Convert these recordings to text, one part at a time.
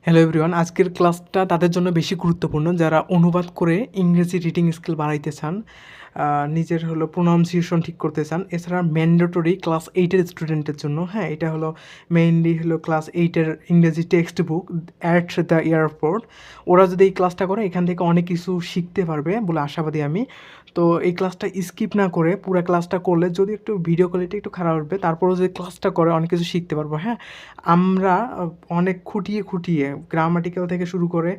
Hello everyone, আজকের ক্লাসটা তাদের জন্য বেশি গুরুত্বপূর্ণ যারা অনুবাদ করে ইংরেজি রিডিং স্কিল বাড়াইতে চান, নিজের প্রোনাউন্সিয়েশন ঠিক করতে চান। এছাড়া ম্যান্ডেটরি ক্লাস 8-এর স্টুডেন্টের জন্য, হ্যাঁ, এটা মেইনলি ক্লাস 8-এর ইংরেজি text book at the airport. ওরা যদি এই ক্লাসটা করে এখান থেকে অনেক কিছু শিখতে পারবে বলে আশাবাদী আমি। তো এই ক্লাসটা স্কিপ না করে পুরো ক্লাসটা করলে যদি একটু ভিডিও কোয়ালিটি একটু খারাপ হবে, তারপরেও যদি ক্লাসটা করে অনেক কিছু শিখতে পারবো। হ্যাঁ, আমরা অনেক খুঁটিয়ে গ্রামাটিক্যাল থেকে শুরু করে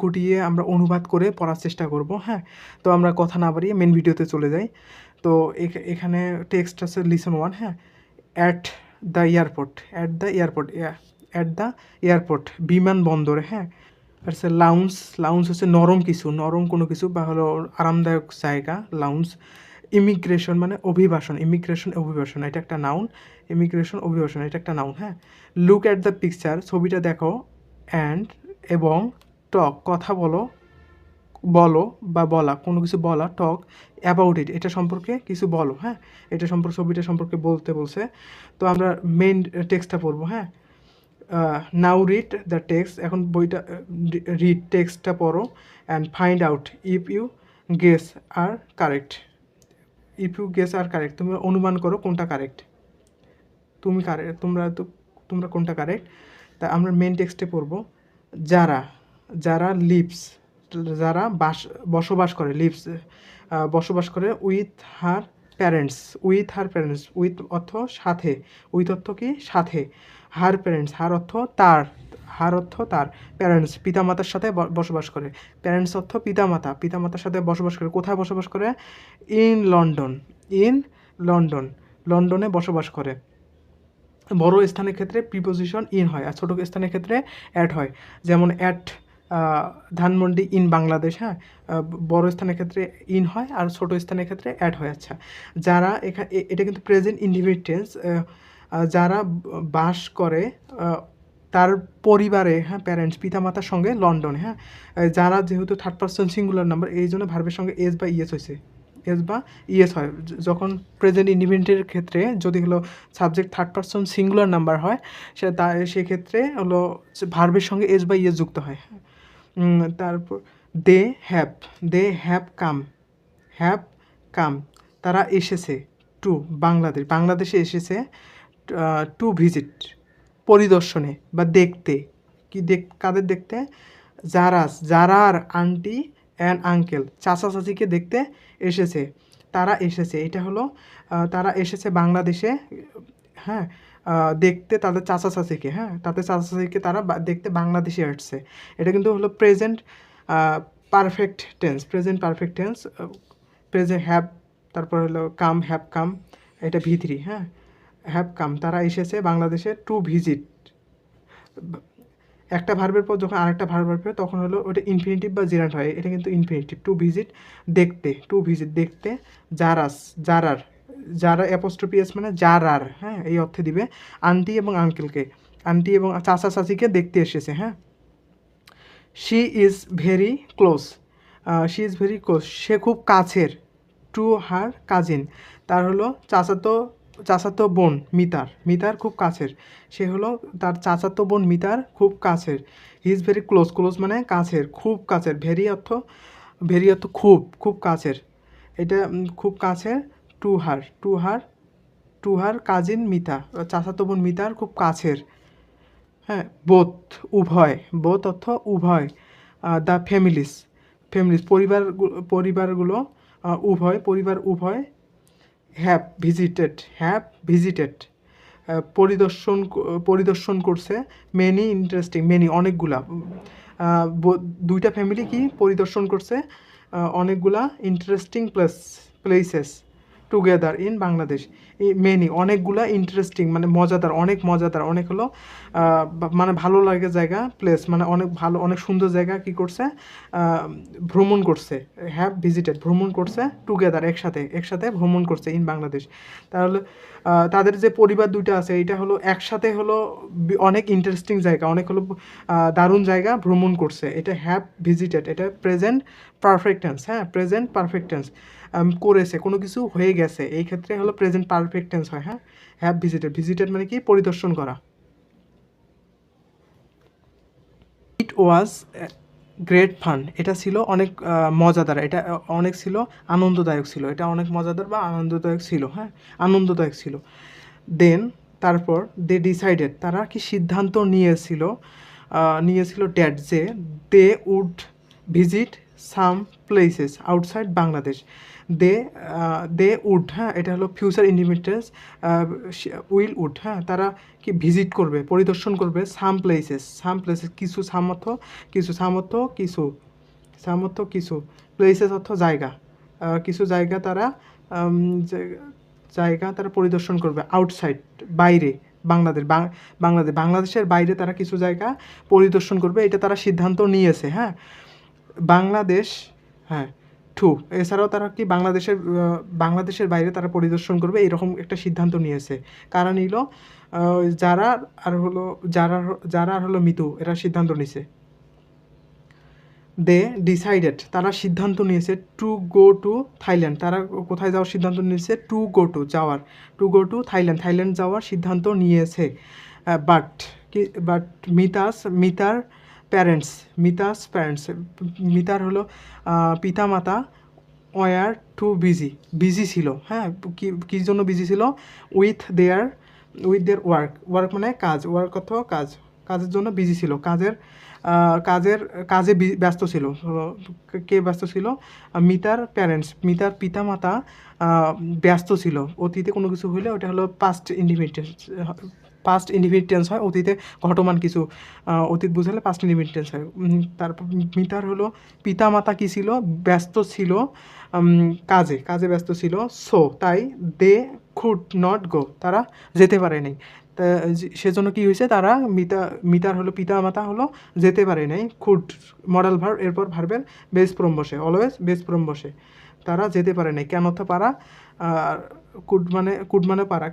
খুঁটিয়ে আমরা অনুবাদ করে পড়ার চেষ্টা করব। হ্যাঁ, তো আমরা কথা না বাড়িয়ে মেন ভিডিওতে চলে যাই। তো এখানে টেক্সট আছে লিসন 1। হ্যাঁ, at the airport, at the airport বিমানবন্দরে। হ্যাঁ, হচ্ছে লাউঞ্জ হচ্ছে নরম কোনো কিছু বা আরামদায়ক জায়গা, লাউঞ্জ। ইমিগ্রেশন মানে অভিবাসন, অভিবাসন এটা একটা নাউন। অভিবাসন এটা একটা নাউন। হ্যাঁ, লুক অ্যাট দ্য পিকচার, ছবিটা দেখো। অ্যান্ড এবং টক, কথা বলো বা বলা, কোনো কিছু বলা, টক অ্যাবাউট ইট, এটা সম্পর্কে কিছু বলো। হ্যাঁ, ছবিটা সম্পর্কে বলতে বলছে। তো আমরা মেইন টেক্সটটা পড়বো। হ্যাঁ, নাও রিড দ্য টেক্সট, এখন বইটা রিড টেক্সটটা পড়ো। And find out if you guess are correct. তুমি অনুমান করো কোনটা কারেক্ট। তোমরা কোনটা কারেক্ট। তা আমরা মেন টেক্সটে পড়বো। যারা যারা লিভস, যারা বসবাস করে, বসবাস করে উইথ হার প্যারেন্টস, উইথ অর্থ সাথে, উইথ অর্থ কি সাথে, হার প্যারেন্টস, হার অর্থ তার, প্যারেন্টস পিতামাতার সাথে বসবাস করে, প্যারেন্টস অর্থ পিতামাতার সাথে বসবাস করে। কোথায় বসবাস করে? ইন লন্ডন, লন্ডনে বসবাস করে। বড় স্থানের ক্ষেত্রে প্রিপোজিশন ইন হয়, আর ছোটো স্থানের ক্ষেত্রে অ্যাট হয়। যেমন অ্যাট ধানমন্ডি ইন বাংলাদেশ। হ্যাঁ, বড় স্থানের ক্ষেত্রে ইন হয় আর ছোটো স্থানের ক্ষেত্রে অ্যাড হয়। আচ্ছা, যারা এটা কিন্তু প্রেজেন্ট ইনডিফিনিট টেন্স। যারা বাস করে তার পরিবারে, হ্যাঁ, প্যারেন্টস পিতামাতার সঙ্গে লন্ডনে। হ্যাঁ, যারা যেহেতু থার্ড পারসন সিঙ্গুলার নাম্বার, এই জন্য ভার্বের সঙ্গে এস বা ইএস হয়েছে, হয়। যখন প্রেজেন্ট ইনডিফিনিটের ক্ষেত্রে যদি subject third person singular number হয়, সেক্ষেত্রে ভার্বের সঙ্গে এস বা ইএস যুক্ত হয়। তারপর দে হ্যাভ কাম, তারা এসেছে। টু বাংলাদেশে এসেছে। টু ভিজিট পরিদর্শনে বা দেখতে। কাদের দেখতে? যারার আন্টি অ্যান্ড আঙ্কেল, চাচা চাচিকে দেখতে এসেছে। তারা এসেছে, এটা তারা এসেছে বাংলাদেশে। হ্যাঁ, দেখতে তাদের চাচা চাচিকে। হ্যাঁ, তাদের চাচা চাচিকে তারা দেখতে বাংলাদেশে আসছে। এটা কিন্তু present perfect tense. Present have, তারপর হ্যাভ কাম, এটা V3। হ্যাঁ, হ্যাভ কাম, তারা এসেছে বাংলাদেশে টু ভিজিট। একটা ভার্বের পর যখন আরেকটা ভার্ব আসবে তখন ওটা ইনফিনিটিভ বা জেরান্ট হয়। এটা কিন্তু ইনফিনিটিভ। টু ভিজিট দেখতে। যারা অ্যাপোস্ট্রোফি মানে যারার, হ্যাঁ, এই অর্থে দিবে। আন্টি এবং চাচা চাচিকে দেখতে এসেছে। হ্যাঁ, শি ইজ ভেরি ক্লোজ, সে খুব কাছের। টু হার কাজিন, তার চাচাতো বোন মিতার খুব কাছের। সে তার চাচাতো বোন মিতার খুব কাছের। হি ইজ ভেরি ক্লোজ মানে কাছের, খুব কাছের। ভেরি অর্থ খুব কাছের। এটা খুব কাছের। টু হার কাজিন মিতা, চাচাতো বোন মিতার খুব কাছের। হ্যাঁ, উভয়, অর্থ উভয়। দ্য ফ্যামিলিস, পরিবারগুলো পরিবার উভয়। হ্যাভ ভিজিটেড পরিদর্শন করছে। মেনি অনেকগুলা। দুইটা ফ্যামিলি কি পরিদর্শন করছে? অনেকগুলা interesting places together in Bangladesh. Many অনেকগুলা, ইন্টারেস্টিং মানে মজাদার, অনেক মানে ভালো লাগে জায়গা, প্লেস মানে অনেক সুন্দর জায়গা কি করছে? ভ্রমণ করছে। হ্যাভ ভিজিটেড ভ্রমণ করছে। টুগেদার একসাথে ভ্রমণ করছে ইন বাংলাদেশ। তাহলে তাদের যে পরিবার দুইটা আছে, এটা একসাথে অনেক ইন্টারেস্টিং জায়গা, অনেক দারুণ জায়গা ভ্রমণ করছে। এটা হ্যাভ ভিজিটেড, এটা প্রেজেন্ট পারফেক্ট টেন্স। হ্যাঁ, প্রেজেন্ট পারফেক্ট টেন্স। করেছে, কোনো কিছু হয়ে গেছে, এই ক্ষেত্রে প্রেজেন্ট পারফেক্ট টেন্স হয়। হ্যাঁ, হ্যাভ ভিজিটেড মানে কি? পরিদর্শন করা। ওয়াজ গ্রেট ফান, এটা ছিল অনেক মজাদার, এটা অনেক ছিল আনন্দদায়ক ছিল, এটা অনেক মজাদার বা আনন্দদায়ক ছিল, হ্যাঁ আনন্দদায়ক ছিল। দেন তারপর দে ডিসাইডেড, তারা কি সিদ্ধান্ত নিয়েছিল ড্যাট যে they would visit some places outside Bangladesh. They would, হ্যাঁ এটা হলো ফিউচার ইন্ডিপেন্ডেন্স, উইল উড, হ্যাঁ তারা কি ভিজিট করবে, পরিদর্শন করবে সাম প্লেসেস কিছু সামর্থ্য কিছু প্লেসেস অর্থ জায়গা, কিছু জায়গা তারা তারা পরিদর্শন করবে আউটসাইড বাইরে বাংলাদেশের বাইরে তারা কিছু জায়গা পরিদর্শন করবে, এটা তারা সিদ্ধান্ত নিয়েছে, হ্যাঁ বাংলাদেশ, হ্যাঁ টু, এছাড়াও তারা কি বাংলাদেশের বাইরে তারা পরিদর্শন করবে এরকম একটা সিদ্ধান্ত নিয়েছে। কারা নিল? যারা আর হলো মিতু, এরা সিদ্ধান্ত নিয়েছে। দে ডিসাইডেড, তারা সিদ্ধান্ত নিয়েছে টু গো টু থাইল্যান্ড, তারা কোথায় যাওয়ার সিদ্ধান্ত নিয়েছে? টু গো টু থাইল্যান্ড যাওয়ার সিদ্ধান্ত নিয়েছে। বাট মিতার প্যারেন্টস মিতার হলো পিতামাতা ওয়ার টু বিজি ছিল, হ্যাঁ কী জন্য বিজি ছিল? উইথ দেয়ার ওয়ার্ক মানে কাজ, ওয়ার্ক অর্থ কাজের জন্য বিজি ছিল, কাজে ব্যস্ত ছিল। কে ব্যস্ত ছিল? মিতার পিতামাতা ব্যস্ত ছিল। অতীতে কোনো কিছু হইলে ওটা হলো পাস্ট ইনডিফিনিট হয়, অতীতে ঘটমান কিছু, অতীত বুঝালে পাস্ট ইনডিফিনিট হয়। তারপর মিতার হলো পিতামাতা কী ছিল? ব্যস্ত ছিল, কাজে ব্যস্ত ছিল। সো তাই দে কুড নট গো, তারা যেতে পারে নাই। তা সেজন্য কী হয়েছে? তারা মিতার হলো পিতামাতা হলো যেতে পারে নাই। কুড মডাল ভার্ব, এরপর ভার্বের বেস ফর্ম বসে, অলওয়েজ বেস ফর্ম বসে। তারা যেতে পারে নাই। কেন অর্থ পারা, কুড মানে পারা,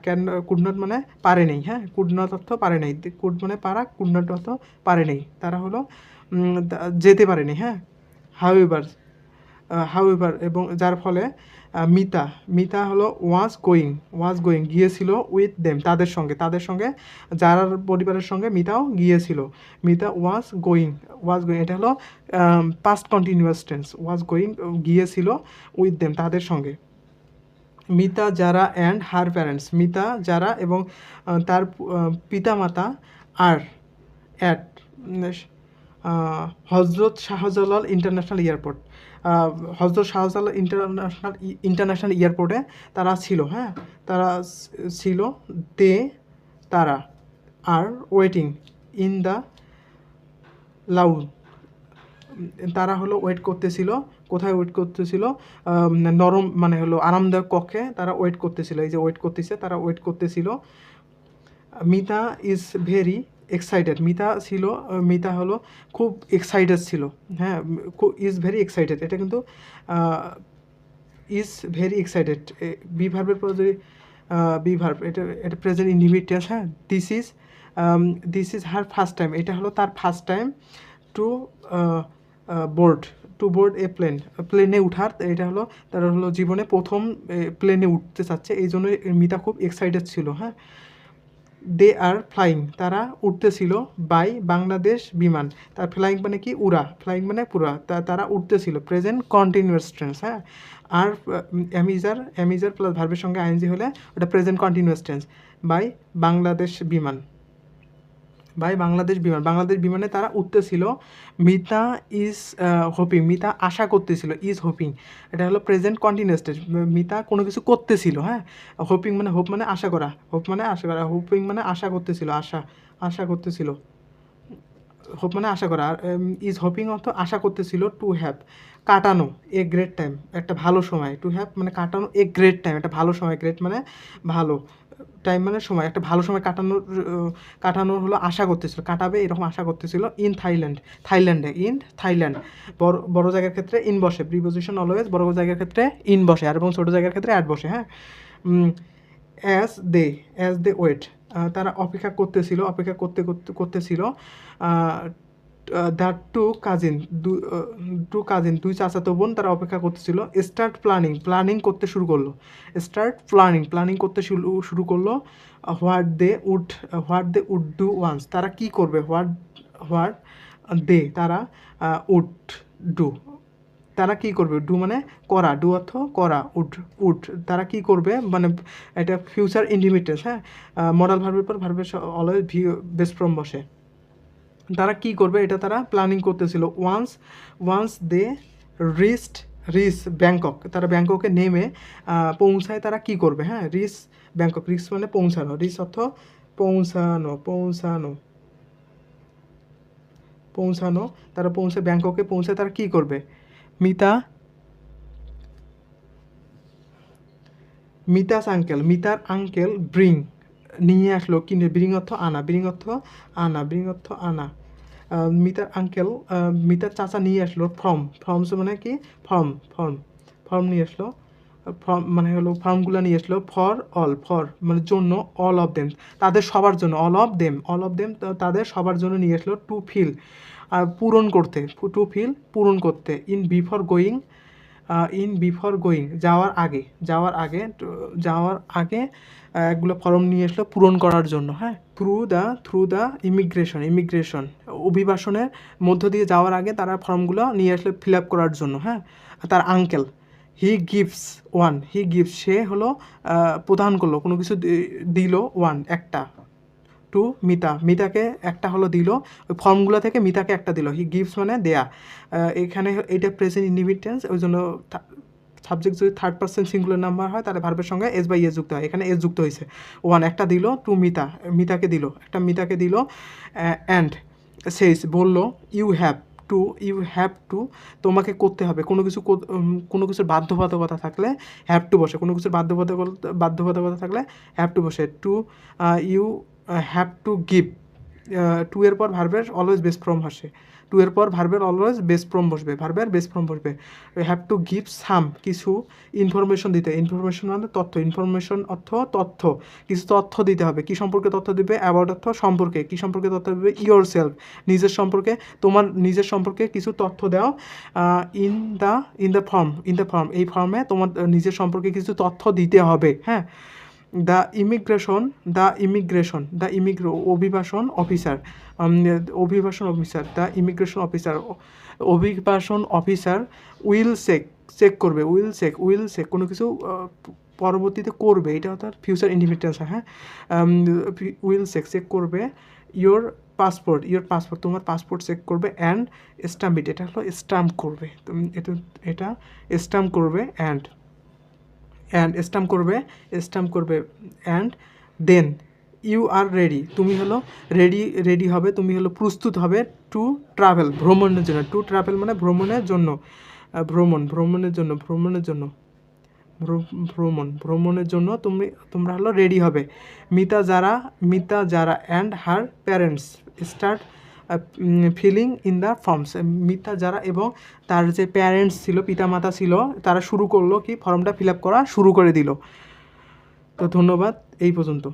কুড নট মানে পারে নেই, হ্যাঁ কুড নট অর্থ পারে নাই, কুড মানে পারা, কুড নট অর্থ পারে নেই, তারা হলো যেতে পারে নি, হ্যাঁ হাউএভার এবং যার ফলে মিতা হলো ওয়াজ গোয়িং গিয়েছিল উইথ দেম, তাদের সঙ্গে যারা পরিবারের সঙ্গে মিতাও গিয়েছিল। মিতা ওয়াজ গোয়িং, এটা হলো past continuous tense, was going গিয়েছিল উইথ দেম, তাদের সঙ্গে। মিতা যারা অ্যান্ড হার প্যারেন্টস, মিতা যারা এবং তার পিতামাতা আর অ্যাট হজরত শাহজালাল ইন্টারন্যাশনাল এয়ারপোর্ট, হজরত শাহজালাল ইন্টারন্যাশনাল এয়ারপোর্টে তারা ছিল, হ্যাঁ তারা ছিল। তারা আর ওয়েটিং ইন দ্য লাউন, তারা হলো ওয়েট করতেছিল, কোথায় ওয়েট করতেছিল? নরম মানে হলো আরামদায়ক কক্ষে তারা ওয়েট করতেছিল, এই যে ওয়েট করতেছে, তারা ওয়েট করতেছিল। Mita is very excited, Mita হলো খুব এক্সাইটেড ছিল, হ্যাঁ ইজ ভেরি এক্সাইটেড, এটা কিন্তু ইজ ভেরি এক্সাইটেড বি ভার্বের পর যদি ভার্ব, এটা প্রেজেন্ট ইন্ডিফিনিট টেন্স, হ্যাঁ this is her first time, এটা হলো তার ফার্স্ট টাইম টু বোর্ড এ প্লেনে উঠার, এটা হলো তার হলো জীবনে প্রথম প্লেনে উঠতে চাচ্ছে, এই জন্য মিতা খুব এক্সাইটেড ছিল, হ্যাঁ। দে আর ফ্লাইং, তারা উঠতেছিল বাই বাংলাদেশ বিমান, তার ফ্লাইং মানে কি? উড়া, ফ্লাইং মানে পুরা, তারা উঠতেছিল, প্রেজেন্ট কন্টিনিউয়াস টেন্স, হ্যাঁ। আর অ্যামিজার প্লাস ভার্বের সঙ্গে আইএনজি হলে ওটা present continuous tense. By Bangladesh বিমানে তারা উঠতেছিল। মিতা ইজ হোপিং, মিতা আশা করতেছিল, ইজ হোপিং, এটা হলো প্রেজেন্ট কন্টিনিউয়াস টেন্স। মিতা কোনো কিছু করতেছিল, হ্যাঁ হোপিং মানে হোপ মানে আশা করা, হোপিং মানে আশা করতেছিল, হোপ মানে আশা করা। আর ইজ হোপিং অর্থ আশা করতেছিল। টু হ্যাভ কাটানো এ গ্রেট টাইম, একটা ভালো সময়। টু হ্যাভ মানে কাটানো, এ গ্রেট টাইম একটা ভালো সময়, গ্রেট মানে ভালো, টাইম মানে সময়, একটা ভালো সময় কাটানোর হলো আশা করতেছিল, কাটাবে এরকম আশা করতেছিল। থাইল্যান্ডে বড় জায়গার ক্ষেত্রে ইন বসে, প্রিপোজিশন অলওয়েজ বড় জায়গার ক্ষেত্রে ইন বসে, আর এবং ছোটো জায়গার ক্ষেত্রে অ্যাট বসে, হ্যাঁ। অ্যাজ দে ওয়েট, তারা অপেক্ষা করতেছিল। দ্য টু কাজিন, দুই চাচাতো বোন তারা অপেক্ষা করতেছিল। স্টার্ট প্ল্যানিং করতে শুরু করলো। What they would do once, তারা কি করবে? হোয়াট দে তারা উড ডু, তারা কি করবে, ডু মানে করা, ডু অর্থ করা, উড উড তারা কি করবে মানে এটা ফিউচার ইন্ডিমিটেন্স, হ্যাঁ, মডাল ভার্বের পর ভার্বের অলওয়েজ বেস্ট ফর্ম বসে। তারা কি করবে এটা তারা প্ল্যানিং করতেছিল। ওয়ান্স দে রিচ ব্যাংকক, তারা ব্যাংককে নেমে পৌঁছায়, তারা কি করবে, হ্যাঁ, রিচ ব্যাংকক, রিচ মানে পৌঁছানো, রিচ অর্থ পৌঁছানো, পৌঁছানো, পৌঁছানো, তারা পৌঁছে ব্যাংককে পৌঁছে তারা কি করবে, মিতার আঙ্কেল ব্রিং নিয়ে আসলো, কিনে, ব্রিং অর্থ আনা, ব্রিং অর্থ আনা, মিতার চাচা নিয়ে আসলো ফর্মস মানে কি ফর্ম নিয়ে আসলো, ফর্ম মানে হলো ফর্মগুলো নিয়ে আসলো, ফর মানে জন্য, অল অফ দেম তাদের সবার জন্য, অল অফ দেম তাদের সবার জন্য নিয়ে আসলো, টু ফিল পূরণ করতে, পূরণ করতে, ইন বিফোর গোয়িং যাওয়ার আগে এগুলো ফর্ম নিয়ে আসলো পূরণ করার জন্য, হ্যাঁ, থ্রু দ্য ইমিগ্রেশন অভিবাসনের মধ্য দিয়ে যাওয়ার আগে তারা ফর্মগুলো নিয়ে আসলে ফিল আপ করার জন্য, হ্যাঁ। তার আঙ্কেল হি গিভস সে হলো প্রদান করলো, কোনো কিছু দিল, একটা টু মিতাকে একটা হলো দিল, ওই ফর্মগুলো থেকে মিতাকে একটা দিল, হি গিভস মানে দেয়া, এখানে এটা প্রেজেন্ট ইন্ডিভিটেন্স, ওই জন্য সাবজেক্ট যদি থার্ড পার্সন সিঙ্গুলার নাম্বার হয় তাহলে ভার্বের সঙ্গে এস বাই এস যুক্ত হয়, এখানে এস যুক্ত হয়েছে, একটা দিল টু মিতাকে দিল, অ্যান্ড সেইস বলল, ইউ হ্যাভ টু তোমাকে করতে হবে, কোনো কিছুর বাধ্যবাধকতা থাকলে হ্যাভ টু বসে, কোনো কিছুর বাধ্যবাধকতা থাকলে হ্যাভ টু বসে, you have to give, to এর পর ভার্বের অলওয়েজ বেস ফর্ম আসে, টু এর পর ভার্বের অলওয়েজ বেস ফর্ম বসবে, হ্যাভ টু গিভ সাম কিছু ইনফরমেশন দিতে, ইনফরমেশন মানে তথ্য, ইনফরমেশন অর্থ তথ্য, কিছু তথ্য দিতে হবে, কি সম্পর্কে তথ্য দিবে, অ্যাবাউট অর্থ সম্পর্কে, কি সম্পর্কে তথ্য দিবে, ইয়োর সেলফ তোমার নিজের সম্পর্কে কিছু তথ্য দাও, ইন দ্য ফর্ম এই ফর্মে তোমার নিজের সম্পর্কে কিছু তথ্য দিতে হবে, হ্যাঁ। অভিবাসন অফিসার উইল চেক কোনো কিছু পরবর্তীতে করবে, এটা তার ফিউচার ইন্ডিপেন্ডেন্স, হ্যাঁ, চেক করবে, ইয়োর পাসপোর্ট তোমার পাসপোর্ট চেক করবে, অ্যান্ড স্ট্যাম্প এটা হলো স্ট্যাম্প করবে, এটা স্ট্যাম্প করবে, and and then you are ready তুমি হলো রেডি হবে, তুমি হলো প্রস্তুত হবে, টু ট্রাভেল ভ্রমণের জন্য, টু ট্রাভেল মানে ভ্রমণের জন্য, ভ্রমণের জন্য তোমরা হলো রেডি হবে, মিতা যারা and her parents start filling in the forms, Mita যারা এবং তার যে প্যারেন্টস ছিল, পিতামাতা ছিল, তারা শুরু করলো কি ফর্মটা ফিল আপ করা শুরু করে দিল। তো ধন্যবাদ, এই পর্যন্ত।